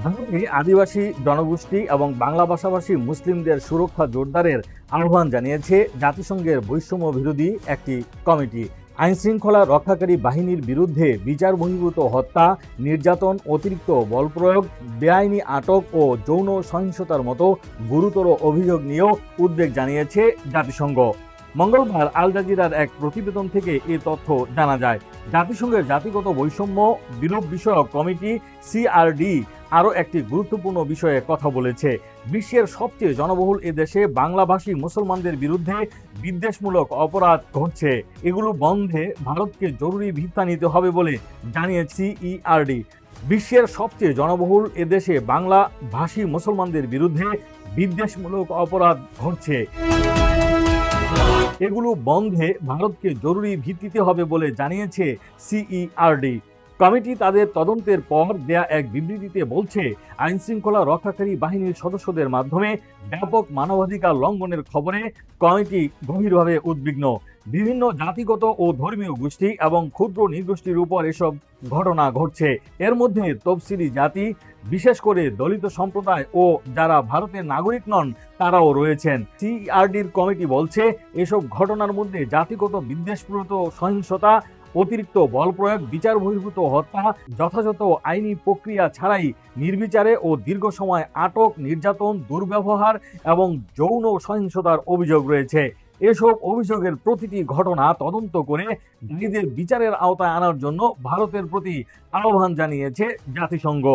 ভারতে আদিবাসী জনগোষ্ঠী এবং বাংলা ভাষাভাষী মুসলিমদের সুরক্ষা জোরদারের আহ্বান জানিয়েছে জাতিসংঘের বৈষম্য বিরোধী একটি কমিটি। আইনশৃঙ্খলা রক্ষাকারী বাহিনীর বিরুদ্ধে বিচার বহির্ভূত হত্যা, নির্যাতন, অতিরিক্ত বল প্রয়োগ, বেআইনি আটক ও যৌন সহিংসতার মতো গুরুতর অভিযোগ নিয়েও উদ্বেগ জানিয়েছে জাতিসংঘ। মঙ্গলবার আল জাজিরার এক প্রতিবেদন থেকে এ তথ্য জানা যায়। জাতিসংঘের জাতিগত বৈষম্য বিরোধ বিষয়ক কমিটি সিআরডি আরও একটি গুরুত্বপূর্ণ বিষয়ে কথা বলেছে। বিশ্বের সবচেয়ে জনবহুল এ দেশে বাংলাভাষী মুসলমানদের বিরুদ্ধে বিদ্বেষমূলক অপরাধ ঘটছে। এগুলো বন্ধে ভারতকে জরুরি ভিত্তা নিতে হবে বলে জানিয়েছে সিইআরডি। বিশ্বের সবচেয়ে জনবহুল এ দেশে বাংলা ভাষী মুসলমানদের বিরুদ্ধে বিদ্বেষমূলক অপরাধ ঘটছে। এগুলো বন্ধে ভারতকে জরুরি ভিত্তিতে হবে বলে জানিয়েছে সিইআরডি। কমিটি তাদের তদন্তের পর দেয়া এক বিবৃতিতে বলছে, আইনশৃঙ্খলা রক্ষাকারী বাহিনীর সদস্যদের মাধ্যমে ব্যাপক মানবাধিকার লঙ্ঘনের খবরে কমিটি গভীরভাবে উদ্বিগ্ন। বিভিন্ন জাতিগত ও ধর্মীয় গোষ্ঠী এবং ক্ষুদ্র নৃগোষ্ঠীর উপর এসব ঘটনা ঘটছে। এর মধ্যে তফসিলি জাতি, বিশেষ করে দলিত সম্প্রদায় ও যারা ভারতের নাগরিক নন তারাও রয়েছেন। সিআরডির কমিটি বলছে, এসব ঘটনার মধ্যে জাতিগত বিদ্বেষপূরিত সহিংসতা, অতিরিক্ত বল প্রয়োগ, বিচার বহির্ভূত হত্যা, যথাযথ আইনি প্রক্রিয়া ছাড়াই নির্বিচারে ও দীর্ঘ সময় আটক, নির্যাতন, দুর্ব্যবহার এবং যৌন সহিংসতার অভিযোগ রয়েছে। এসব অভিযোগের প্রতিটি ঘটনা তদন্ত করে দায়ীদের বিচারের আওতায় আনার জন্য ভারতের প্রতি আহ্বান জানিয়েছে জাতিসংঘ।